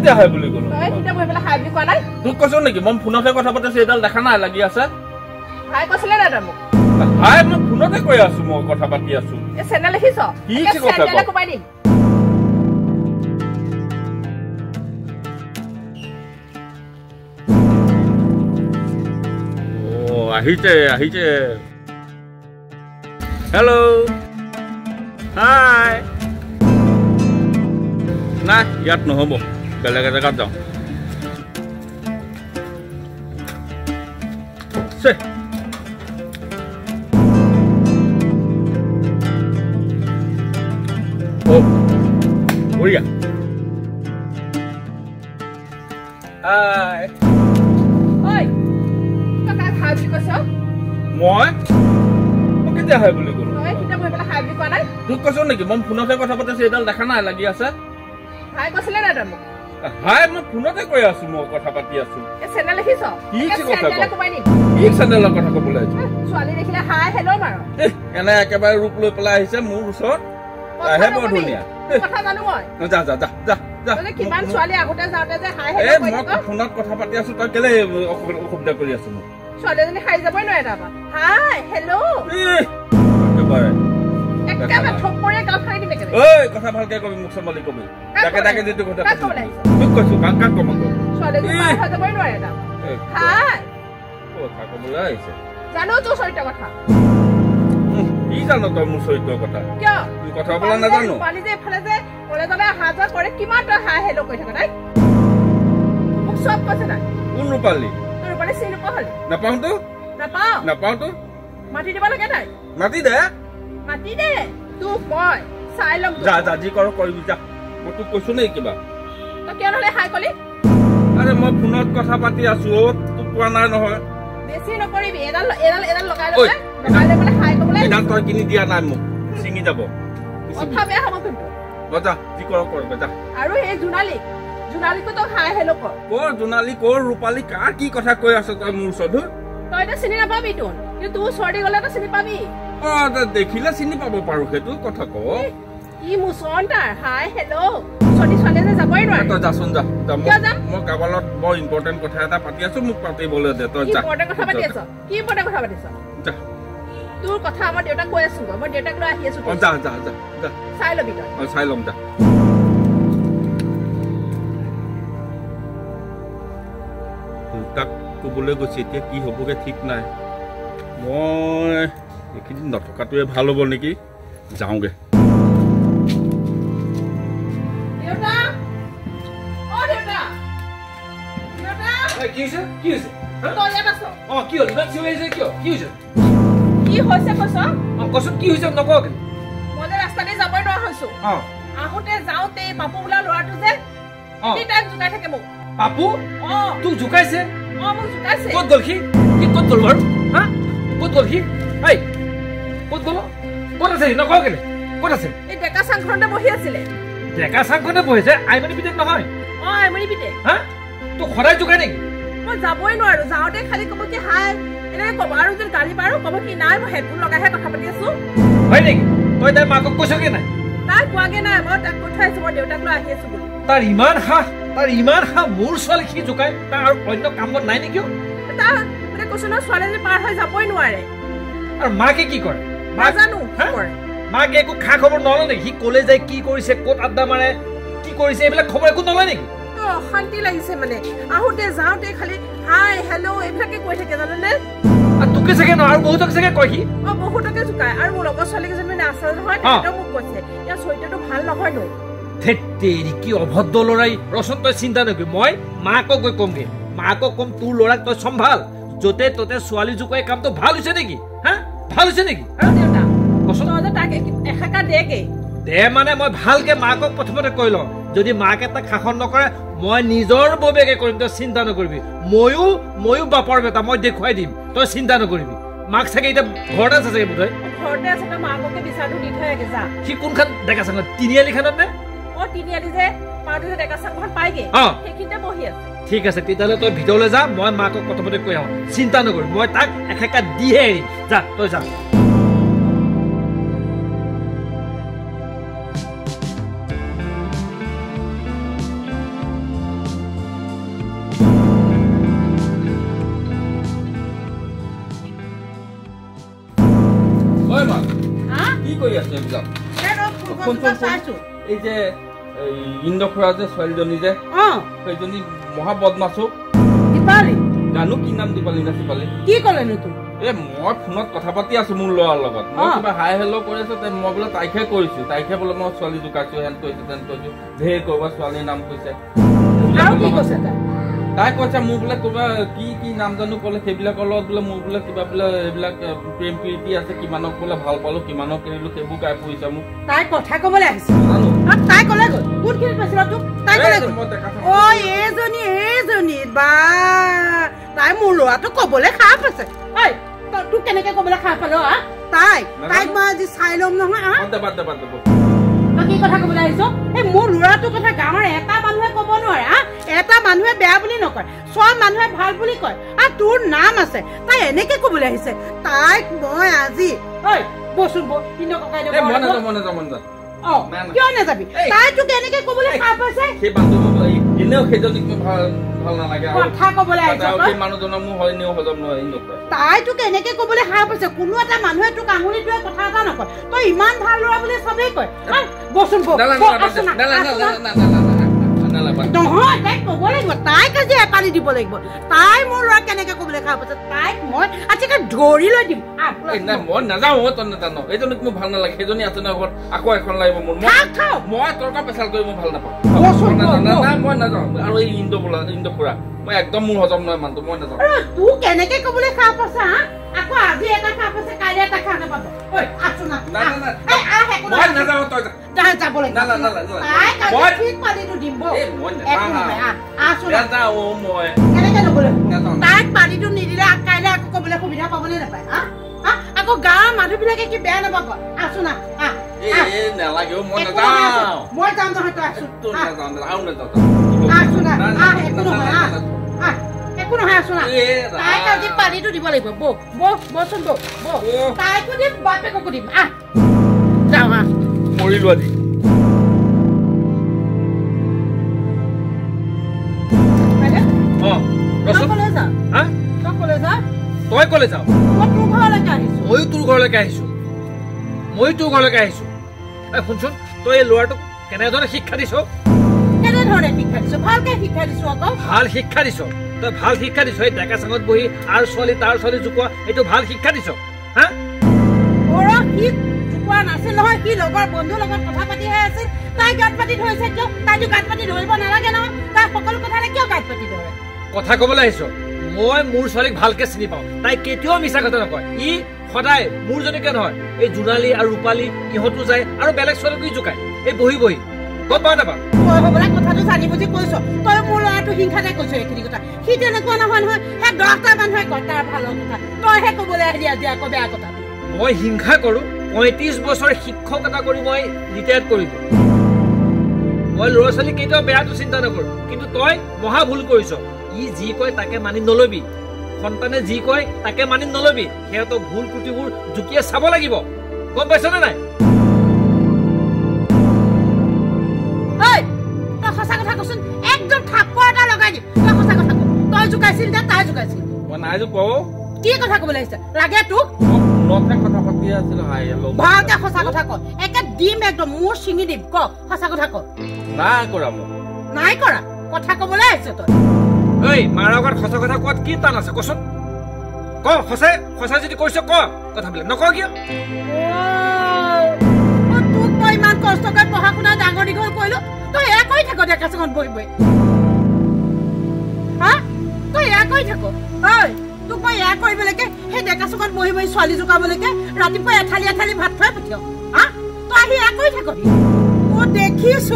কেতিয়া হয় বুলি ক'লো তই কিটা বহি পেলাই হাই বুলি কোৱা নাই তোক কৈছো নেকি মই ফোনতে কথা পাতিছো এডাল দেখা নাই লাগি আছে হাই কৈছিলে না তই মোক হাই মই ফোনতে কৈ আছো মই কথা পাতি আছো এই চেনেল লিখিছ কি কথা চেনেল কমাই দিম ও আহিছে হেল্ল' হাই না ইয়াত নহ'ব বেলেগ জেগাত যাওঁ বঢ়িয়া হাই ঐ তই কাক হাই বুলি কৈছ মই কেতিয়া হয় বুলি ক'লো তই কিটা বহি পেলাই হাই বুলি কোৱা নাই তোক কৈছো নেকি মই ফোনতে কথা পাতিছো এডাল দেখা নাই লাগি আছে হাই কৈছিলে না তই মোক হাই মই ফোনতে কৈ আছো মই কথা পাতি আছো এই চেনেল লিখিছ কি কথা চেনেল কমাই দিম কি চেনেলৰ কথা ক'বলৈ আহিছো ছোৱালী দেখিলে হাই হেল্ল' মাৰ এনে একেবাৰে ৰূপ লৈ পেলাই আহিছে মোৰ ওচৰত আহে বৰ ধুনীয়া কথা জানো মই যা যা যা যা যা তই কিমান ছোৱালী আগতে যাওঁতে যে হাই এই হেল্ল' মই কৈ ফোনত কথা পাতি আছো তই কেলে অসুবিধা কৰি আছো মোক ছোৱালীজনী হাই যাবই নোৱাৰে তাৰপৰা হাই হেল্ল' একেবাৰে একেবাৰে থপৰে গাল ফাৰি দিম একেবাৰে ঐ কথা ভালকে কবি মোক চম্ভালি কবি তাকে তাকে যিটো কথা কাক ক'বলৈ আহিছ? তোক কৈছো কাক কাক কম আকৌ ছোৱালীজনী পাৰ হৈ যাবই নোৱাৰে তাৰপৰা হাই কথা কবলৈ আহিছে জানো তোৰ চৰিত্ৰ কথা কি জানো তই মোৰ চৰিত্ৰৰ কথা কিয় তোৰ কথা ক'বলৈ নাজানো পানী যে এফালে যে কলেজলৈ অহা যোৱা কৰে কিমান তই হাই হেল্ল' কৰি থাক নাই মোক চব কৈছে নাই কোন ৰূপালী তোৰ ৰূপালী চিনি নোপোৱা হলি নাপাওঁতো নাপাওঁতো মাতি দিব লাগে নাই মাতি দে মাতি দে তোক মই চাই ল'ম যা যা যি কৰ কৰিবি যা মই তোক কৈছো নে কিবা তই কিয় নহ'লে হাই কলি আৰে মই ফোনত কথা পাতি আছো তোক কোৱা নাই নহয় বেছি নকৰিবি এডাল লগাই লৈ পেলাই হাই ক'বলৈ এডাল তই কিনি দিয়া নাই মোক ছিঙি যাব কথা বেয়া হ'ব কিন্তু যা যি কৰ কৰিবা যা আৰু এই জোনালীকো তই হাই হেল্ল' কৰ কৰ জোনালী কৰ ৰূপালী কাৰ কি কথা কৈ আছ তই মোৰ ওচৰত তই এতিয়া চিনি নাপাবি তোন কিন্তু তোৰ ওচৰতে গ'লে তই চিনি পাবি দেখিলে চিনি পাব পাৰো সেইটো কথা ক কি মুচন তাৰ হাই হেল্ল' ছোৱালী যে যাবই নোৱাৰে তই যাচোন যা কিয় যাম মই কাবালত বৰ ইম্পৰ্টেণ্ট কথা এটা পাতি আছো মোক পাতিবলৈ দে তই যা ইম্পৰ্টেণ্ট কথা পাতি আছ কি ইম্পৰ্টেণ্ট কথা পাতিছ যা তোৰ কথা আমাৰ দেউতাক কৈ আছো মই দেউতাক লৈ আহি আছো যা যা যা যা চাই ল'বি তই চাই ল'ম যা তাক ক'বলৈ গৈছে এতিয়া কি হ'বগে ঠিক নাই মই এইকেইদিন নথকাটোৱে ভাল হ'ব নেকি যাওঁগে আহোঁতে যাওঁতে পাপু বোলা ল'ৰাটো যে জোকাই থাকে মোক পাপু তোক জোকাইছে মোক জোকাইছে ক'ত গ'ল সি ক'ত গ'ল বাৰু হা ক'ত গ'ল সি ক'ত গ'ল ক'ত আছে সি নকওঁ কেলে ক'ত আছে এই ডেকা চাংখনতে বহি আছিলে ডেকা চাংখনে বহিছে আইমণি পিতেক নহয় আইমণি পিতেক হা তোক সদায় জোকাই নেকি মই যাবই নোৱাৰো যাওঁতে খালি ক'ব কি হাই এনেকে ক'ব আৰু যদি গাড়ী পাৰো ক'ব কি নাই মই হেডফোন লগাইহে কথা পাতি আছো হয় নেকি তই তাই মাকক কৈছগে নাই তাই কোৱাগে নাই মই তাক কৈ থৈ আহিছো মই দেউতাক লৈ আহি আছো বুলি তাৰ ইমান হাঁহ মোৰ ছোৱালী সি জোকাই তাৰ আৰু অন্য কাম বন নাই নেকি তাৰ মানে কৈছো ন ছোৱালীজনী পাৰ হৈ যাবই নোৱাৰে আৰু মাকে কি কৰে নাজানো কি কৰে মাকে একো খা খবৰ নলয় নেকি সি ক'লে যায় কি কৰিছে ক'ত আড্ডা মাৰে কি কৰিছে এইবিলাক খবৰ একো নলয় নেকি অশান্তি লাগিছে মানে আহোঁতে যাওঁতে খালি হাই হেল্ল' এইবিলাকে কৈ থাকে জানানে তোকে চাগে ন আৰু বহুতক চাগে কয় সি বহুতকে জোকায় আৰু মোৰ লগৰ ছোৱালী কেইজনী মানে আছে নহয় তেখেতেও মোক কৈছে ইয়াৰ চৰিত্ৰটো ভাল নহয় নো ধেত্তেৰি কি অভদ্ৰ ল'ৰাই ৰচোন তই চিন্তা নকৰি মই মাকক গৈ কমগে মাকক কম তোৰ ল'ৰাক তই চম্ভাল য'তে ত'তে ছোৱালী জোকাই কামটো ভাল হৈছে নেকি হা ভাল হৈছে নেকি দেউতা কচোন তাক এশাকা দেগে দে মানে মই ভালকে মাকক প্ৰথমতে কৈ লওঁ যদি মাকে তাক শাসন নকৰে মই নিজৰ ববেগে কৰিম তই চিন্তা নকৰিবি ময়ো বাপৰ বেটা মই দেখুৱাই দিম তই চিন্তা নকৰিবি মাক চাগে এতিয়া ঘৰতে আছে চাগে বোধহয় ঘৰতে আছে তই মাককে বিচাৰটো দি থৈ আগে যা সি কোনখন ডেকা চাঙত তিনিআলিখনত নে তিনিআলি যে পাওঁতে যে ডেকা চাংখন পাইগে সেইখিনিতে বহি আছে ঠিক আছে তেতিয়াহ'লে তই ভিতৰলৈ যা মই মাকক প্ৰথমতে কৈ আহোঁ চিন্তা নকৰিম মই তাক এশেকা দিহে এৰিম যা তই যা কৰি আছে এইবিলাক এই যে ইন্দ্ৰখুৰা যে ছোৱালীজনী যে সেইজনী মহা বদমাছো জানো কি নাম দীপালী না চিপালী কি ক'লেনো তোক মই ফোনত কথা পাতি আছো মোৰ ল'ৰাৰ লগত মই কিবা হাই হেল্ল' কৰি আছো মই বোলে তাইকে কৰিছো তাইকে বোলে মই ছোৱালী জোকাইছো হেন কৰিছো তেন কৰিছো ঢেৰ কৰবা ছোৱালীৰ নাম কৈছে তাই কৈছে মোৰ বোলে কিবা কি কি নাম জানো ক'লে সেইবিলাকৰ লগত বোলে মোৰ বোলে কিবা বোলে এইবিলাক প্ৰেম প্ৰীতি আছে কিমানক বোলে ভাল পালো কিমানক এৰিলো সেইবোৰ গাই ফুৰিছে মোক তাই কথা ক'বলৈ আহিছে তাই ক'লে গ'ল কোনখিনিত পাইছিলা তোক তাই ক'লে গ'ল অ এইজনী বা তাই মোৰ ল'ৰাটো ক'বলৈ সাহ পাইছে ঐ তোক কেনেকে ক'বলৈ সাহ পালো তাইক মই আজি চাই ল'ম নহয় কি কথা ক'বলৈ আহিছ এই মোৰ ল'ৰাটোৰ কথা গাঁৱৰ এটা মানুহে ক'ব নোৱাৰে এটা মানুহে বেয়া বুলি নকয় চব মানুহে ভাল বুলি কয় আৰু তোৰ নাম আছে তাই এনেকে ক'বলৈ আহিছে তাইক মই আজি ঐ বচোন কিন্তু ককাই কিয় নাযাবি তাই তোক এনেকে ক'বলৈ সাহ পাইছে কথা ক'বলৈ আহিছ তাই তোক এনেকে ক'বলৈ সাহ পাইছে কোনো এটা মানুহে তোক আঙুলিটোৱে কথা এটা নকয় তই ইমান ভাল ল'ৰা বুলি চবেই কয় বচোন নহয় তাইক ক'ব লাগিব তাইক আজি এপালি দিব লাগিব তাই মোৰ ল'ৰা কেনেকে ক'বলৈ সাহ পাইছে তাইক মই আজিকালি ধৰি লৈ দিম মই নাযাওঁ তই নাজানো এইজনীক মোৰ ভাল নালাগে সেইজনী আছে নহয় আকৌ এখন লাগিব মোৰ মই তৰ্কা পেচাল কৰি মই ভাল নাপাওঁ মই নাযাওঁ আৰু এই ইন্দ্ৰপুৰা মই একদম মোৰ হজম নহয় মানুহটো মই নাযাওঁ তোক কেনেকে ক'বলৈ সাহ পাইছে আকৌ আজি এটা সাহ পাইছে কাইলৈ এটা সাহ নাপাব তাইক পানীটো নিদিলে কাইলৈ আকৌ ক'বলৈ সুবিধা পাবলৈ নাপায় আকৌ গাঁৱৰ মানুহবিলাকে কি বেয়া নাপাব আছো না মই যাম নহয় তই আছো না একো নহয় আছো না তাইক আজি পানীটো দিব লাগিব বচোন তাইকো দিম বাপেককো দিম যাওঁ মৰিলো আজি তই ক'লে যাওঁ ময়ো তোৰ ঘৰলৈকে আহিছো শুনচোন তই এই ল'ৰাটোক কেনেধৰণে শিক্ষা দিছ ভাল শিক্ষা দিছ তই ভাল শিক্ষা দিছ এই ডেকা চাঙত বহি আৰু ছোৱালী তাৰ ছোৱালী জোকোৱা এইটো ভাল শিক্ষা দিছ নাছিল নহয় সি লগৰ বন্ধুৰ লগত কথা পাতিহে আছিল তাই গাত পাতি ধৰিছে কিয় তাইতো গাত পাতি ধৰিব নালাগে নহয় তাই সকলো কথাৰে কিয় গাত পাতি ধৰে কথা ক'বলৈ আহিছ মই মোৰ ছোৱালীক ভালকে চিনি পাওঁ তাই কেতিয়াও মিছা কথা নকয় ই সদায় মোৰ জনীকে নহয় এই জোনালী আৰু ৰূপালী ইহঁতো যায় আৰু বেলেগ ছোৱালীকো জোকায় এই বহি গম পাওঁ নাপাওঁ তই হ'বলৈ কথাটো জানি বুজি কৈছ তই মোৰ ল'ৰাটো হিংসাতে কৈছ এইখিনি কথা সি তেনেকুৱা নহয় সেই 10টা মানুহে কয় তাৰ ভালৰ কথা তইহে ক'বলৈ আহিলি আজি আকৌ বেয়া কথা মই হিংসা কৰোঁ 35 বছৰ শিক্ষকতা কৰি মই ৰিটায়াৰ কৰিলো মই ল'ৰা ছোৱালী কেতিয়াও বেয়াটো চিন্তা নকৰোঁ কিন্তু তই মহা ভুল কৰিছ ই যি কয় তাকে মানি নলবি সন্তানে যি কয় তাকে মানি নলবি সিহঁতৰ ভুল ক্ৰুটিবোৰ জুকিয়ে চাব লাগিব গম পাইছ নে নাই তই সঁচা কথা কচোন একদম থাপ্পৰ এটা লগাই দিম তই সঁচা কথা ক তই জোকাইছিল নে তাই জোকাইছিল মই নাই জোকাও কি কথা ক'বলৈ আহিছে লাগে তোক কথা পাতি আছিল ভালকে সঁচা কথা ক একে দিম একদম মোৰ ছিঙি দিম ক সঁচা কথা ক নাই কৰা কথা ক'বলৈ আহিছ তই ঐ মাৰ আগত সঁচা কথা কোৱাত কি টান আছে কচোন ক সঁচাই যদি কৈছ ক কথাবিলাক নক কিয় তোক মই ইমান কষ্ট কৰি পঢ়া শুনা ডাঙৰ দীঘল কৰিলো তই এয়া কৰি থাক ডেকা চাঙত বহি তই এয়া কৰি থাক তোক মই এয়া কৰিবলৈকে সেই ডেকা চকত বহি ছোৱালী জোকাবলৈকে ৰাতিপুৱা এঠালি ভাত খুৱাই পঠিয়াও তই আহি এয়া কৰি থাক দেখিছ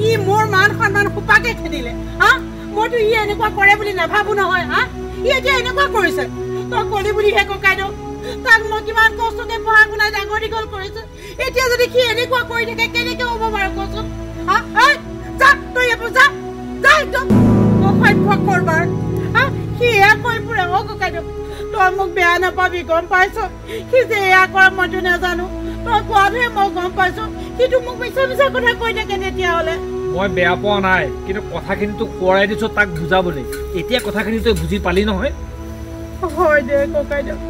ই মোৰ মান সন্মান সোপাকে খেদিলে মইতো ই এনেকুৱা কৰে বুলি নাভাবো নহয় ই এতিয়া এনেকুৱা কৰিছে তই কলি বুলিহে ককাই দিওঁ তাক মই কিমান কষ্টকে পঢ়া শুনাই ডাঙৰ দীঘল কৰিছো এতিয়া যদি সি এনেকুৱা কৰি থাকে কেনেকে হ'ব বাৰু কচোন যা তই যা একদম অসভ্য কৰবাৰ সি এয়া কৈ ফুৰে ককাই দিওঁ তই মোক বেয়া নাপাবি গম পাইছ সি যে এয়া কৰা মইতো নাজানো তই কোৱাতহে মই গম পাইছো সিটো মোক মিছা কথা কৈ থাকে তেতিয়াহ'লে মই বেয়া পোৱা নাই কিন্তু কথাখিনি তোক সোঁৱৰাই দিছো তাক বুজাবলৈ এতিয়া কথাখিনি তই বুজি পালি নহয় হয় দে ককাই দিওঁ